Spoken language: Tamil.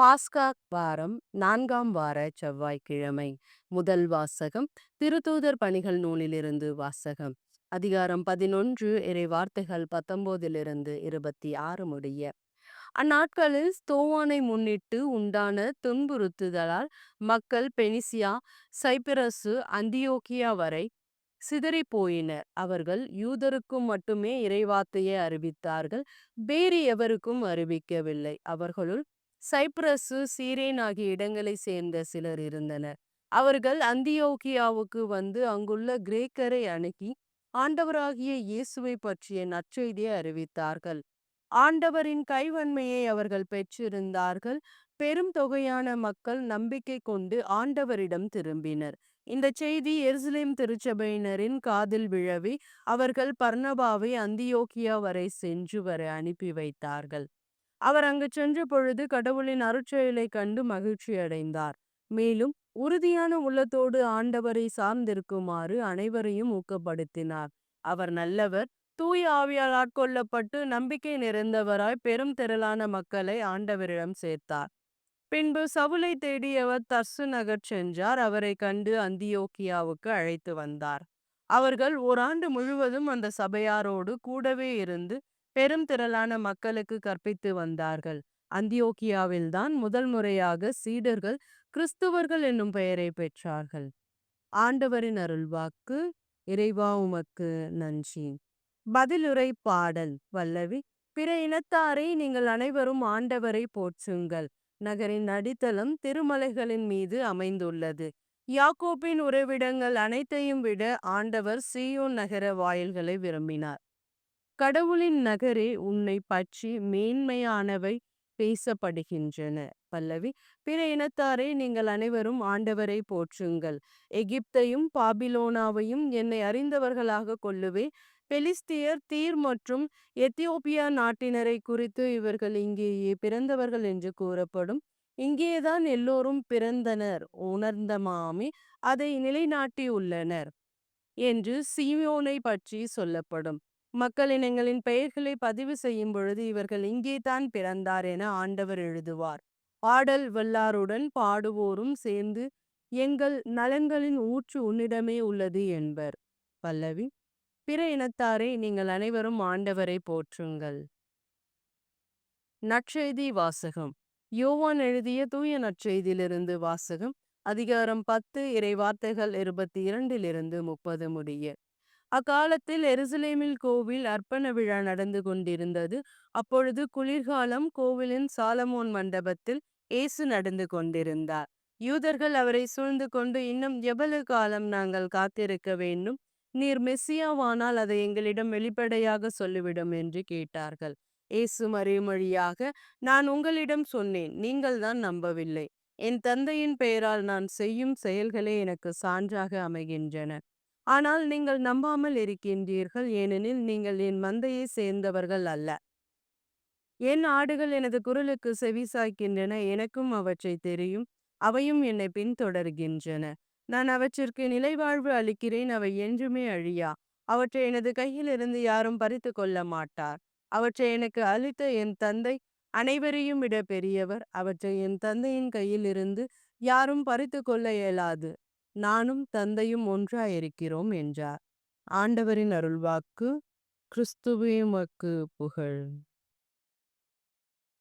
பாஸ்கா வாரம் 4ஆம் வார செவ்வாய்க்கிழமை. முதல் வாசகம் திருத்தூதர் பணிகள் நூலிலிருந்து வாசகம். அதிகாரம் 11 இறை வார்த்தைகள் 19 26 முடிய. அந்நாட்களில் ஸ்தோவானை முன்னிட்டு உண்டான துன்புறுத்துதலால் மக்கள் பெனிசியா, சைப்பிரசு, அந்தியோக்கியா வரை சிதறிப் போயினர். அவர்கள் யூதருக்கும் மட்டுமே இறைவார்த்தையை அறிவித்தார்கள், வேறு எவருக்கும் அறிவிக்கவில்லை. அவர்களுள் சைப்ரசு, சீரேன் ஆகிய இடங்களைச் சேர்ந்த சிலர் இருந்தனர். அவர்கள் அந்தியோகியாவுக்கு வந்து அங்குள்ள கிரேக்கரை அணுகி ஆண்டவராகிய இயேசுவை பற்றிய நற்செய்தியை அறிவித்தார்கள். ஆண்டவரின் கைவன்மையை அவர்கள் பெற்றிருந்தார்கள். பெரும் தொகையான மக்கள் நம்பிக்கை கொண்டு ஆண்டவரிடம் திரும்பினர். இந்த செய்தி எருசலேம் திருச்சபையினரின் காதில் விழவே அவர்கள் பர்னபாவை அந்தியோக்கியா வரை சென்று வர அனுப்பி வைத்தார்கள். அவர் அங்கு சென்ற பொழுது கடவுளின் அருட்செயலைக் கண்டு மகிழ்ச்சி அடைந்தார். மேலும் உறுதியான உள்ளத்தோடு ஆண்டவரை சார்ந்திருக்குமாறு அனைவரையும் ஊக்கப்படுத்தினார். அவர் நல்லவர், தூய ஆவியால் ஆட்கொள்ளப்பட்டு நம்பிக்கை நிறைந்தவராய் பெரும் திரளான மக்களை ஆண்டவரிடம் சேர்த்தார். பின்பு சவுலை தேடி அவர் தர்சு நகர் சென்றார். அவரை கண்டு அந்தியோக்கியாவுக்கு அழைத்து வந்தார். அவர்கள் ஓராண்டு முழுவதும் அந்த சபையாரோடு கூடவே இருந்து பெரும் திரளான மக்களுக்கு கற்பித்து வந்தார்கள். அந்தியோக்கியாவில்தான் முதல் முறையாக சீடர்கள் கிறிஸ்துவர்கள் என்னும் பெயரை பெற்றார்கள். ஆண்டவரின் அருள்வாக்கு. இறைவா உமக்கு நன்றி. பதிலுரை பாடல். பல்லவி. பிற இனத்தாரை நீங்கள் அனைவரும் ஆண்டவரை போற்றுங்கள். நகரின் அடித்தளம் திருமலைகளின் மீது அமைந்துள்ளது. யாக்கோப்பின் உறைவிடங்கள் அனைத்தையும் விட ஆண்டவர் சீயோன் நகர வாயில்களை விரும்பினார். கடவுளின் நகரே, உன்னை பற்றி மேன்மையானவை பேசப்படுகின்றன. பல்லவி. பிற இனத்தாரே நீங்கள் அனைவரும் ஆண்டவரை போற்றுங்கள். எகிப்தையும் பாபிலோனாவையும் என்னை அறிந்தவர்களாக கொள்ளுவே. பெலிஸ்தியர், தீர் மற்றும் எத்தியோப்பியா நாட்டினரை குறித்து இவர்கள் இங்கேயே பிறந்தவர்கள் என்று கூறப்படும். இங்கேதான் எல்லோரும் பிறந்தனர் உணர்ந்தமாமே அதை நிலைநாட்டியுள்ளனர் என்று சீயோனை பற்றி சொல்லப்படும். மக்களினங்களின் பெயர்களை பதிவு செய்யும் பொழுது இவர்கள் இங்கேதான் பிறந்தார் என ஆண்டவர் எழுதுவார். பாடல் வல்லாருடன் பாடுவோரும் சேர்ந்து எங்கள் நலன்களின் ஊற்று உன்னிடமே உள்ளது என்பர். பல்லவி. பிற இனத்தாரே நீங்கள் அனைவரும் ஆண்டவரை போற்றுங்கள். நற்செய்தி வாசகம். யோவான் எழுதிய தூய நற்செய்தியிலிருந்து வாசகம். அதிகாரம் 10 இறை வார்த்தைகள் 22 30 முடிய. அக்காலத்தில் எருசலேமில் கோவில் அர்ப்பண விழா நடந்து கொண்டிருந்தது. அப்பொழுது குளிர்காலம். கோவிலின் சாலமோன் மண்டபத்தில் இயேசு நடந்து கொண்டிருந்தார். யூதர்கள் அவரை சூழ்ந்து கொண்டு, இன்னும் எவ்வளவு காலம் நாங்கள் காத்திருக்க வேண்டும்? நீர் மெஸ்ஸியாவானால் அதை எங்களிடம் வெளிப்படையாக சொல்லிவிடும் என்று கேட்டார்கள். இயேசு மறுமொழியாக, நான் உங்களிடம் சொன்னேன், நீங்கள் தான் நம்பவில்லை. என் தந்தையின் பெயரால் நான் செய்யும் செயல்களே எனக்கு சான்றாக அமைகின்றன. ஆனால் நீங்கள் நம்பாமல் இருக்கின்றீர்கள், ஏனெனில் நீங்கள் என் மந்தையை சேர்ந்தவர்கள் அல்ல. என் ஆடுகள் எனது குரலுக்கு செவிசாய்க்கின்றன, எனக்கும் அவற்றை தெரியும், அவையும் என்னை பின்தொடர்கின்றன. நான் அவற்றிற்கு நிலைவாழ்வு அளிக்கிறேன், அவை என்றுமே அழியா. அவற்றை எனது கையிலிருந்து யாரும் பறித்து கொள்ள மாட்டார். அவற்றை எனக்கு அளித்த என் தந்தை அனைவரையும் விட பெரியவர். அவற்றை என் தந்தையின் கையிலிருந்து யாரும் பறித்து கொள்ள இயலாது. நானும் தந்தையும் ஒன்றாயிருக்கிறோம் என்றார். ஆண்டவரின் அருள்வாக்கு. கிறிஸ்துவே உமக்கு புகழ்.